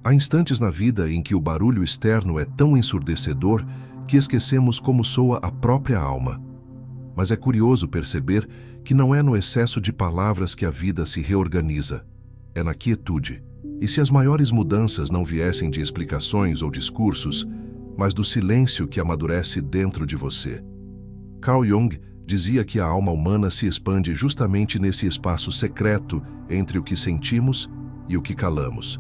Há instantes na vida em que o barulho externo é tão ensurdecedor que esquecemos como soa a própria alma. Mas é curioso perceber que não é no excesso de palavras que a vida se reorganiza, é na quietude. E se as maiores mudanças não viessem de explicações ou discursos, mas do silêncio que amadurece dentro de você? Carl Jung dizia que a alma humana se expande justamente nesse espaço secreto entre o que sentimos e o que calamos.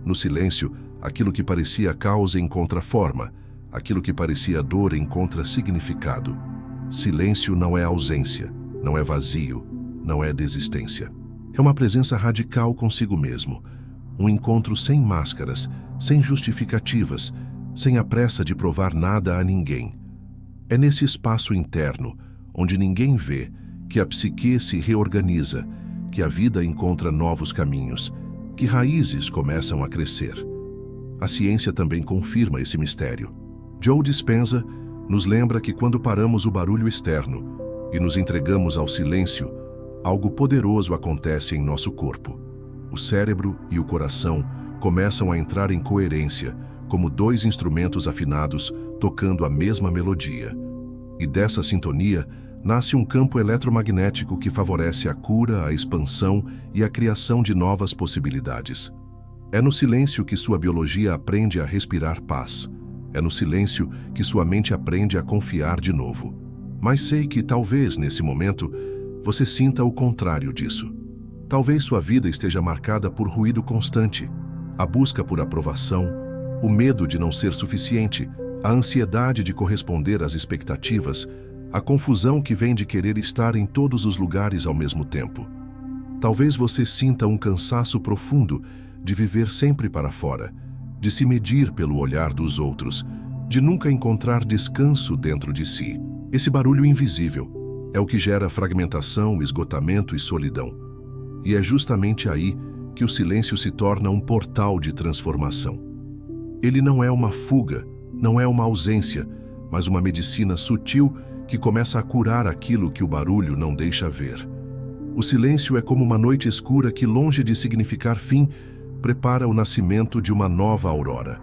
No silêncio, aquilo que parecia causa encontra forma, aquilo que parecia dor encontra significado. Silêncio não é ausência, não é vazio, não é desistência. É uma presença radical consigo mesmo, um encontro sem máscaras, sem justificativas, sem a pressa de provar nada a ninguém. É nesse espaço interno, onde ninguém vê, que a psique se reorganiza, que a vida encontra novos caminhos, que raízes começam a crescer. A ciência também confirma esse mistério. Joe Dispenza nos lembra que quando paramos o barulho externo e nos entregamos ao silêncio, algo poderoso acontece em nosso corpo. O cérebro e o coração começam a entrar em coerência, como dois instrumentos afinados tocando a mesma melodia. E dessa sintonia nasce um campo eletromagnético que favorece a cura, a expansão e a criação de novas possibilidades. É no silêncio que sua biologia aprende a respirar paz. É no silêncio que sua mente aprende a confiar de novo. Mas sei que talvez, nesse momento, você sinta o contrário disso. Talvez sua vida esteja marcada por ruído constante, a busca por aprovação, o medo de não ser suficiente, a ansiedade de corresponder às expectativas, a confusão que vem de querer estar em todos os lugares ao mesmo tempo. Talvez você sinta um cansaço profundo de viver sempre para fora, de se medir pelo olhar dos outros, de nunca encontrar descanso dentro de si. Esse barulho invisível é o que gera fragmentação, esgotamento e solidão. E é justamente aí que o silêncio se torna um portal de transformação. Ele não é uma fuga, não é uma ausência, mas uma medicina sutil que começa a curar aquilo que o barulho não deixa ver. O silêncio é como uma noite escura que, longe de significar fim, prepara o nascimento de uma nova aurora.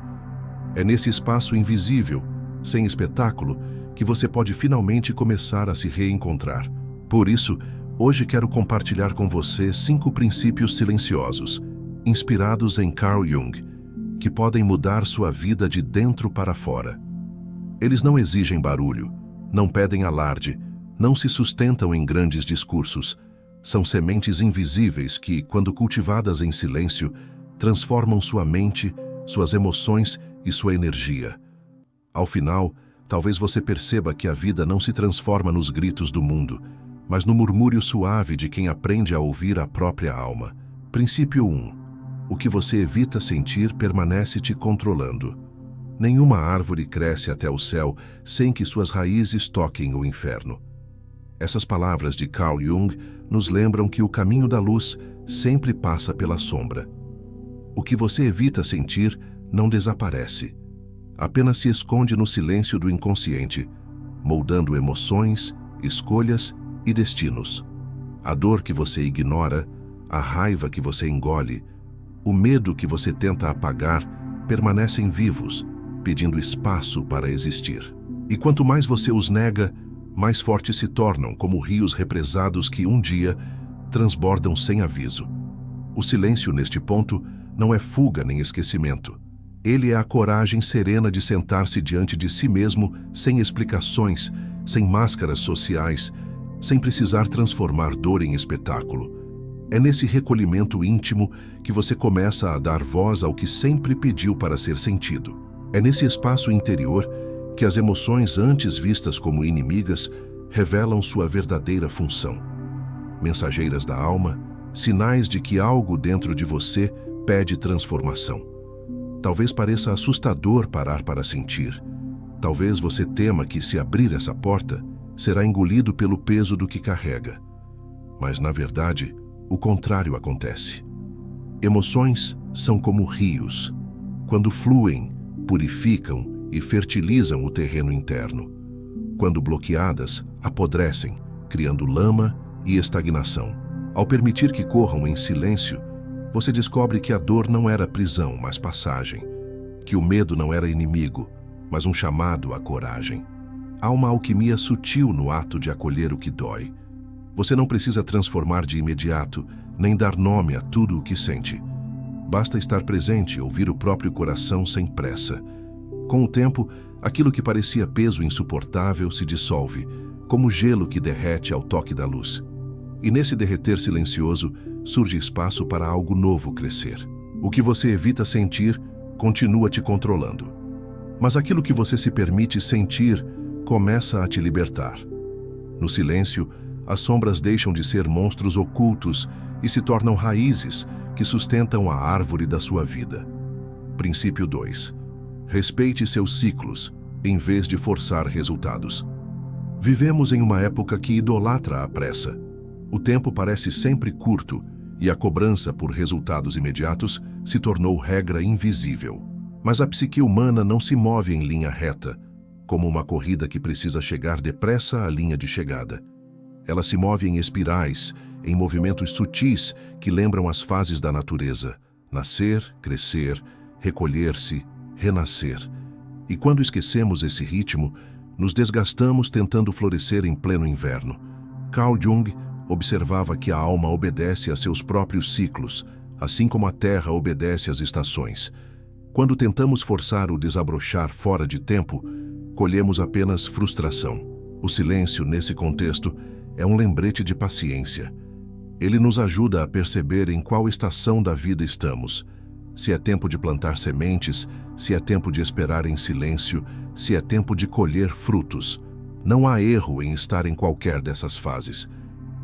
É nesse espaço invisível, sem espetáculo, que você pode finalmente começar a se reencontrar. Por isso, hoje quero compartilhar com você 5 princípios silenciosos, inspirados em Carl Jung, que podem mudar sua vida de dentro para fora. Eles não exigem barulho, não pedem alarde, não se sustentam em grandes discursos. São sementes invisíveis que, quando cultivadas em silêncio, transformam sua mente, suas emoções e sua energia. Ao final, talvez você perceba que a vida não se transforma nos gritos do mundo, mas no murmúrio suave de quem aprende a ouvir a própria alma. Princípio 1. O que você evita sentir permanece te controlando. Nenhuma árvore cresce até o céu sem que suas raízes toquem o inferno. Essas palavras de Carl Jung nos lembram que o caminho da luz sempre passa pela sombra. O que você evita sentir não desaparece. Apenas se esconde no silêncio do inconsciente, moldando emoções, escolhas e destinos. A dor que você ignora, a raiva que você engole, o medo que você tenta apagar, permanecem vivos, pedindo espaço para existir. E quanto mais você os nega, mais fortes se tornam, como rios represados que um dia transbordam sem aviso. O silêncio neste ponto não é fuga nem esquecimento. Ele é a coragem serena de sentar-se diante de si mesmo sem explicações, sem máscaras sociais, sem precisar transformar dor em espetáculo. É nesse recolhimento íntimo que você começa a dar voz ao que sempre pediu para ser sentido. É nesse espaço interior que as emoções antes vistas como inimigas revelam sua verdadeira função. Mensageiras da alma, sinais de que algo dentro de você pede transformação. Talvez pareça assustador parar para sentir. Talvez você tema que, se abrir essa porta, será engolido pelo peso do que carrega. Mas, na verdade, o contrário acontece. Emoções são como rios. Quando fluem, purificam e fertilizam o terreno interno. Quando bloqueadas, apodrecem, criando lama e estagnação. Ao permitir que corram em silêncio, você descobre que a dor não era prisão, mas passagem, que o medo não era inimigo, mas um chamado à coragem. Há uma alquimia sutil no ato de acolher o que dói. Você não precisa transformar de imediato, nem dar nome a tudo o que sente. Basta estar presente e ouvir o próprio coração sem pressa. Com o tempo, aquilo que parecia peso insuportável se dissolve, como gelo que derrete ao toque da luz. E nesse derreter silencioso, surge espaço para algo novo crescer. O que você evita sentir, continua te controlando. Mas aquilo que você se permite sentir, começa a te libertar. No silêncio, as sombras deixam de ser monstros ocultos e se tornam raízes que sustentam a árvore da sua vida. Princípio 2. Respeite seus ciclos, em vez de forçar resultados. Vivemos em uma época que idolatra a pressa. O tempo parece sempre curto e a cobrança por resultados imediatos se tornou regra invisível. Mas a psique humana não se move em linha reta, como uma corrida que precisa chegar depressa à linha de chegada. Ela se move em espirais, em movimentos sutis que lembram as fases da natureza: nascer, crescer, recolher-se, renascer. E quando esquecemos esse ritmo, nos desgastamos tentando florescer em pleno inverno. Carl Jung observava que a alma obedece a seus próprios ciclos, assim como a terra obedece às estações. Quando tentamos forçar o desabrochar fora de tempo, colhemos apenas frustração. O silêncio, nesse contexto, é um lembrete de paciência. Ele nos ajuda a perceber em qual estação da vida estamos. Se é tempo de plantar sementes, se é tempo de esperar em silêncio, se é tempo de colher frutos. Não há erro em estar em qualquer dessas fases.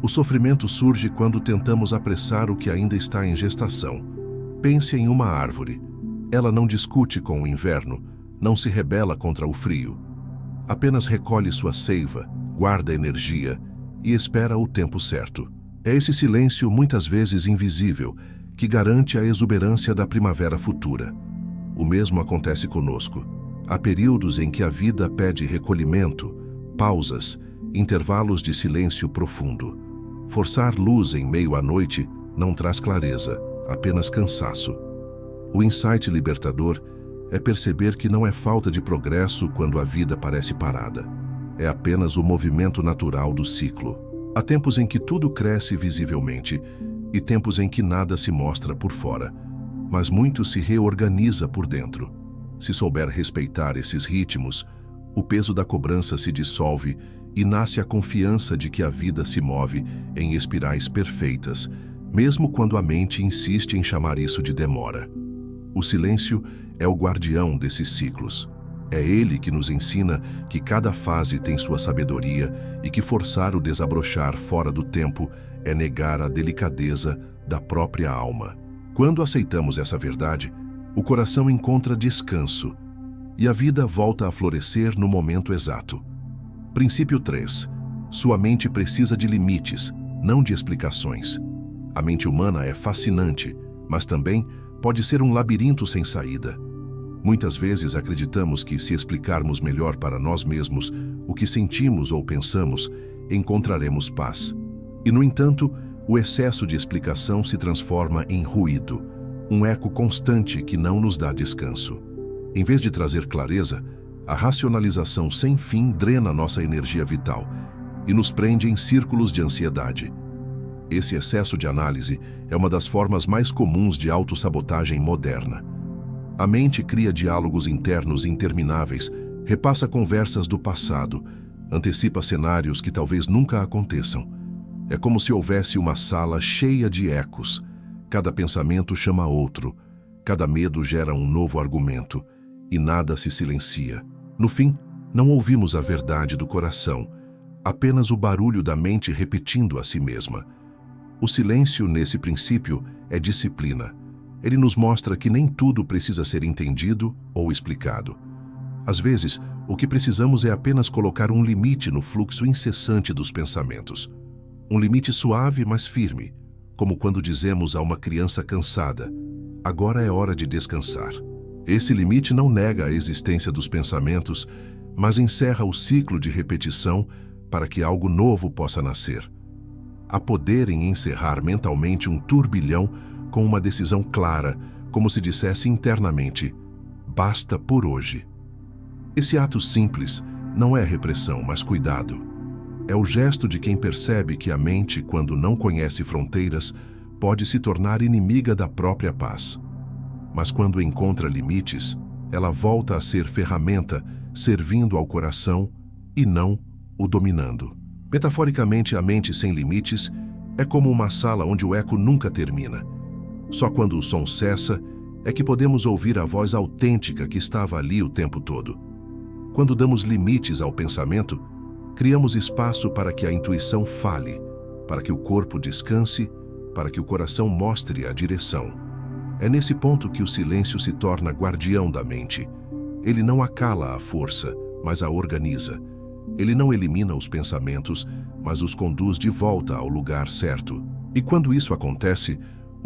O sofrimento surge quando tentamos apressar o que ainda está em gestação. Pense em uma árvore. Ela não discute com o inverno, não se rebela contra o frio. Apenas recolhe sua seiva, guarda energia e espera o tempo certo. É esse silêncio, muitas vezes invisível, que garante a exuberância da primavera futura. O mesmo acontece conosco. Há períodos em que a vida pede recolhimento, pausas, intervalos de silêncio profundo. Forçar luz em meio à noite não traz clareza, apenas cansaço. O insight libertador é perceber que não é falta de progresso quando a vida parece parada. É apenas o movimento natural do ciclo. Há tempos em que tudo cresce visivelmente e tempos em que nada se mostra por fora, mas muito se reorganiza por dentro. Se souber respeitar esses ritmos, o peso da cobrança se dissolve e nasce a confiança de que a vida se move em espirais perfeitas, mesmo quando a mente insiste em chamar isso de demora. O silêncio é o guardião desses ciclos. É ele que nos ensina que cada fase tem sua sabedoria e que forçar o desabrochar fora do tempo é negar a delicadeza da própria alma. Quando aceitamos essa verdade, o coração encontra descanso e a vida volta a florescer no momento exato. Princípio 3. Sua mente precisa de limites, não de explicações. A mente humana é fascinante, mas também pode ser um labirinto sem saída. Muitas vezes acreditamos que, se explicarmos melhor para nós mesmos o que sentimos ou pensamos, encontraremos paz. E, no entanto, o excesso de explicação se transforma em ruído, um eco constante que não nos dá descanso. Em vez de trazer clareza, a racionalização sem fim drena nossa energia vital e nos prende em círculos de ansiedade. Esse excesso de análise é uma das formas mais comuns de autossabotagem moderna. A mente cria diálogos internos intermináveis, repassa conversas do passado, antecipa cenários que talvez nunca aconteçam. É como se houvesse uma sala cheia de ecos. Cada pensamento chama outro, cada medo gera um novo argumento, e nada se silencia. No fim, não ouvimos a verdade do coração, apenas o barulho da mente repetindo a si mesma. O silêncio, nesse princípio, é disciplina. Ele nos mostra que nem tudo precisa ser entendido ou explicado. Às vezes, o que precisamos é apenas colocar um limite no fluxo incessante dos pensamentos. Um limite suave, mas firme, como quando dizemos a uma criança cansada: agora é hora de descansar. Esse limite não nega a existência dos pensamentos, mas encerra o ciclo de repetição para que algo novo possa nascer. Há poder em encerrar mentalmente um turbilhão com uma decisão clara, como se dissesse internamente: basta por hoje. Esse ato simples não é repressão, mas cuidado. É o gesto de quem percebe que a mente, quando não conhece fronteiras, pode se tornar inimiga da própria paz. Mas quando encontra limites, ela volta a ser ferramenta, servindo ao coração e não o dominando. Metaforicamente, a mente sem limites é como uma sala onde o eco nunca termina. Só quando o som cessa é que podemos ouvir a voz autêntica que estava ali o tempo todo. Quando damos limites ao pensamento, criamos espaço para que a intuição fale, para que o corpo descanse, para que o coração mostre a direção. É nesse ponto que o silêncio se torna guardião da mente. Ele não acala a força, mas a organiza. Ele não elimina os pensamentos, mas os conduz de volta ao lugar certo. E quando isso acontece,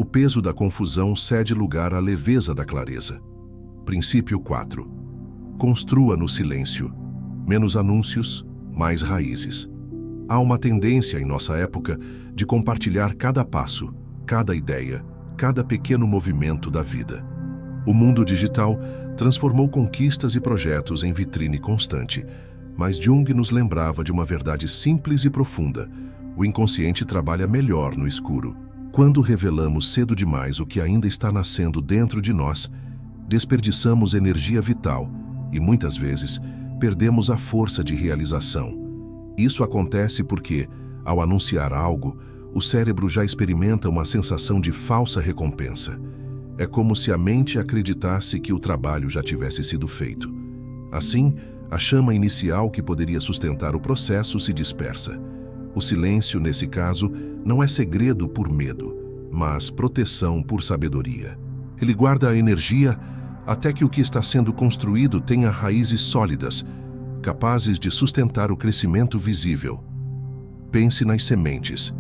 o peso da confusão cede lugar à leveza da clareza. Princípio 4. Construa no silêncio. Menos anúncios, mais raízes. Há uma tendência em nossa época de compartilhar cada passo, cada ideia, cada pequeno movimento da vida. O mundo digital transformou conquistas e projetos em vitrine constante, mas Jung nos lembrava de uma verdade simples e profunda: o inconsciente trabalha melhor no escuro. Quando revelamos cedo demais o que ainda está nascendo dentro de nós, desperdiçamos energia vital e, muitas vezes, perdemos a força de realização. Isso acontece porque, ao anunciar algo, o cérebro já experimenta uma sensação de falsa recompensa. É como se a mente acreditasse que o trabalho já tivesse sido feito. Assim, a chama inicial que poderia sustentar o processo se dispersa. O silêncio, nesse caso, não é segredo por medo, mas proteção por sabedoria. Ele guarda a energia até que o que está sendo construído tenha raízes sólidas, capazes de sustentar o crescimento visível. Pense nas sementes.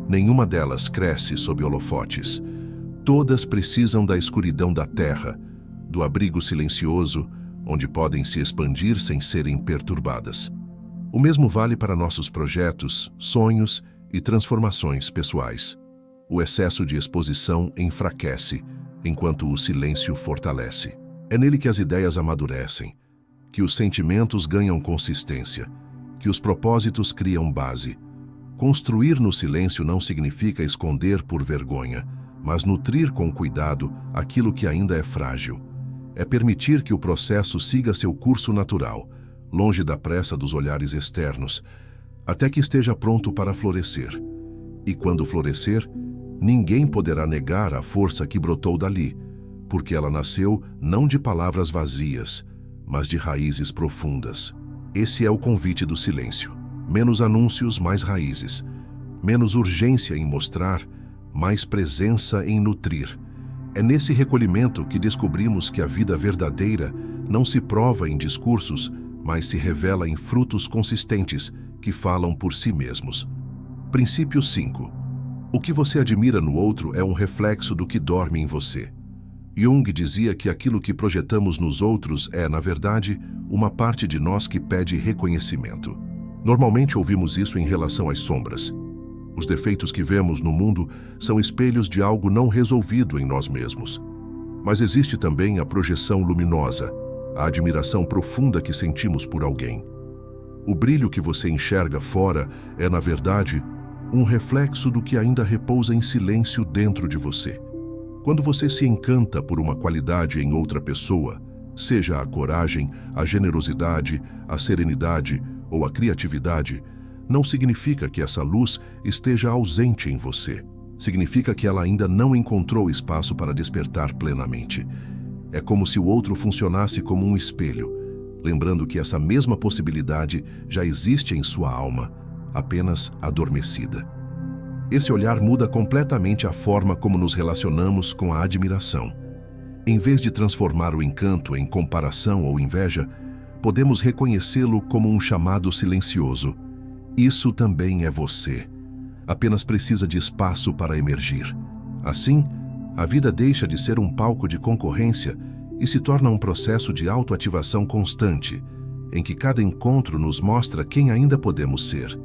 Nenhuma delas cresce sob holofotes. Todas precisam da escuridão da terra, do abrigo silencioso, onde podem se expandir sem serem perturbadas. O mesmo vale para nossos projetos, sonhos e transformações pessoais. O excesso de exposição enfraquece, enquanto o silêncio fortalece. É nele que as ideias amadurecem, que os sentimentos ganham consistência, que os propósitos criam base. Construir no silêncio não significa esconder por vergonha, mas nutrir com cuidado aquilo que ainda é frágil. É permitir que o processo siga seu curso natural, longe da pressa dos olhares externos, até que esteja pronto para florescer. E quando florescer, ninguém poderá negar a força que brotou dali, porque ela nasceu não de palavras vazias, mas de raízes profundas. Esse é o convite do silêncio. Menos anúncios, mais raízes. Menos urgência em mostrar, mais presença em nutrir. É nesse recolhimento que descobrimos que a vida verdadeira não se prova em discursos, mas se revela em frutos consistentes que falam por si mesmos. Princípio 5. O que você admira no outro é um reflexo do que dorme em você. Jung dizia que aquilo que projetamos nos outros é, na verdade, uma parte de nós que pede reconhecimento. Normalmente ouvimos isso em relação às sombras. Os defeitos que vemos no mundo são espelhos de algo não resolvido em nós mesmos. Mas existe também a projeção luminosa, a admiração profunda que sentimos por alguém. O brilho que você enxerga fora é, na verdade, um reflexo do que ainda repousa em silêncio dentro de você. Quando você se encanta por uma qualidade em outra pessoa, seja a coragem, a generosidade, a serenidade ou a criatividade, não significa que essa luz esteja ausente em você. Significa que ela ainda não encontrou espaço para despertar plenamente. É como se o outro funcionasse como um espelho, lembrando que essa mesma possibilidade já existe em sua alma, apenas adormecida. Esse olhar muda completamente a forma como nos relacionamos com a admiração. Em vez de transformar o encanto em comparação ou inveja, podemos reconhecê-lo como um chamado silencioso. Isso também é você. Apenas precisa de espaço para emergir. Assim, a vida deixa de ser um palco de concorrência e se torna um processo de autoativação constante, em que cada encontro nos mostra quem ainda podemos ser.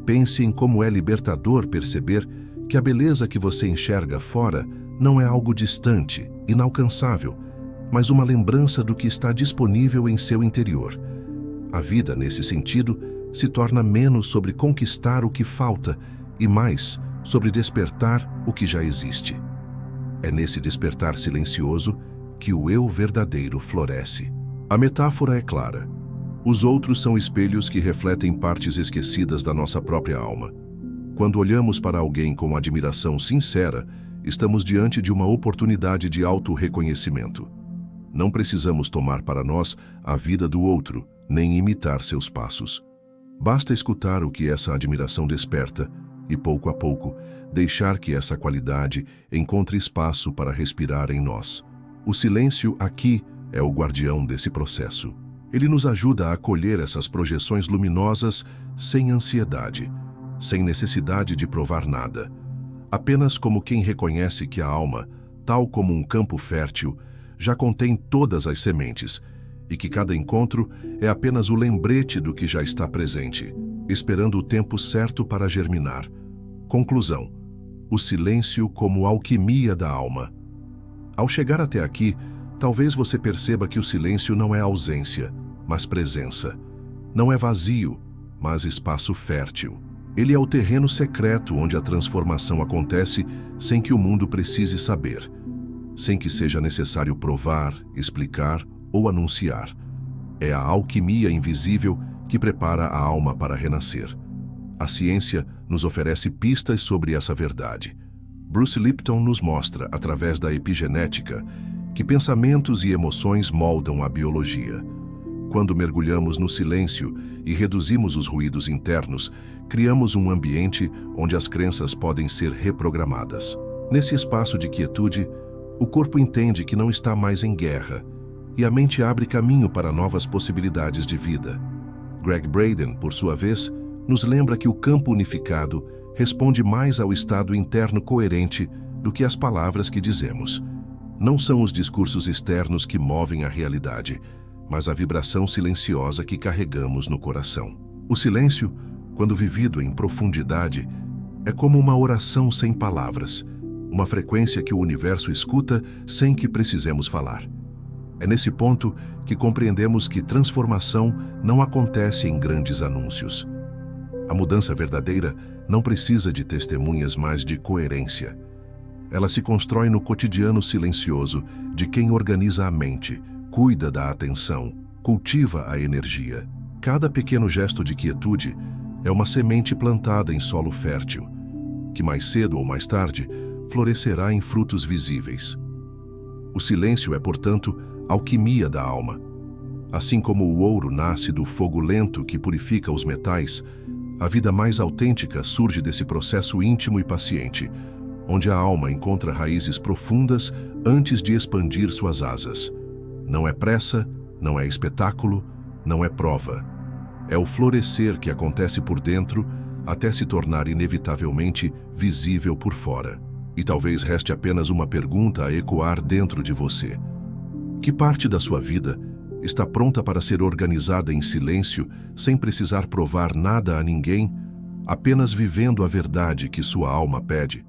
Pense em como é libertador perceber que a beleza que você enxerga fora não é algo distante, inalcançável, mas uma lembrança do que está disponível em seu interior. A vida, nesse sentido, se torna menos sobre conquistar o que falta e mais sobre despertar o que já existe. É nesse despertar silencioso que o eu verdadeiro floresce. A metáfora é clara. Os outros são espelhos que refletem partes esquecidas da nossa própria alma. Quando olhamos para alguém com admiração sincera, estamos diante de uma oportunidade de auto-reconhecimento. Não precisamos tomar para nós a vida do outro, nem imitar seus passos. Basta escutar o que essa admiração desperta e, pouco a pouco, deixar que essa qualidade encontre espaço para respirar em nós. O silêncio aqui é o guardião desse processo. Ele nos ajuda a acolher essas projeções luminosas sem ansiedade, sem necessidade de provar nada. Apenas como quem reconhece que a alma, tal como um campo fértil, já contém todas as sementes e que cada encontro é apenas o lembrete do que já está presente, esperando o tempo certo para germinar. Conclusão: o silêncio como alquimia da alma. Ao chegar até aqui, talvez você perceba que o silêncio não é ausência, mas presença. Não é vazio, mas espaço fértil. Ele é o terreno secreto onde a transformação acontece sem que o mundo precise saber, sem que seja necessário provar, explicar ou anunciar. É a alquimia invisível que prepara a alma para renascer. A ciência nos oferece pistas sobre essa verdade. Bruce Lipton nos mostra, através da epigenética, que pensamentos e emoções moldam a biologia. Quando mergulhamos no silêncio e reduzimos os ruídos internos, criamos um ambiente onde as crenças podem ser reprogramadas. Nesse espaço de quietude, o corpo entende que não está mais em guerra e a mente abre caminho para novas possibilidades de vida. Gregg Braden, por sua vez, nos lembra que o campo unificado responde mais ao estado interno coerente do que as palavras que dizemos. Não são os discursos externos que movem a realidade, mas a vibração silenciosa que carregamos no coração. O silêncio, quando vivido em profundidade, é como uma oração sem palavras, uma frequência que o universo escuta sem que precisemos falar. É nesse ponto que compreendemos que transformação não acontece em grandes anúncios. A mudança verdadeira não precisa de testemunhas, mas de coerência. Ela se constrói no cotidiano silencioso de quem organiza a mente, cuida da atenção, cultiva a energia. Cada pequeno gesto de quietude é uma semente plantada em solo fértil, que mais cedo ou mais tarde florescerá em frutos visíveis. O silêncio é, portanto, alquimia da alma. Assim como o ouro nasce do fogo lento que purifica os metais, a vida mais autêntica surge desse processo íntimo e paciente, onde a alma encontra raízes profundas antes de expandir suas asas. Não é pressa, não é espetáculo, não é prova. É o florescer que acontece por dentro até se tornar inevitavelmente visível por fora. E talvez reste apenas uma pergunta a ecoar dentro de você. Que parte da sua vida está pronta para ser organizada em silêncio, sem precisar provar nada a ninguém, apenas vivendo a verdade que sua alma pede?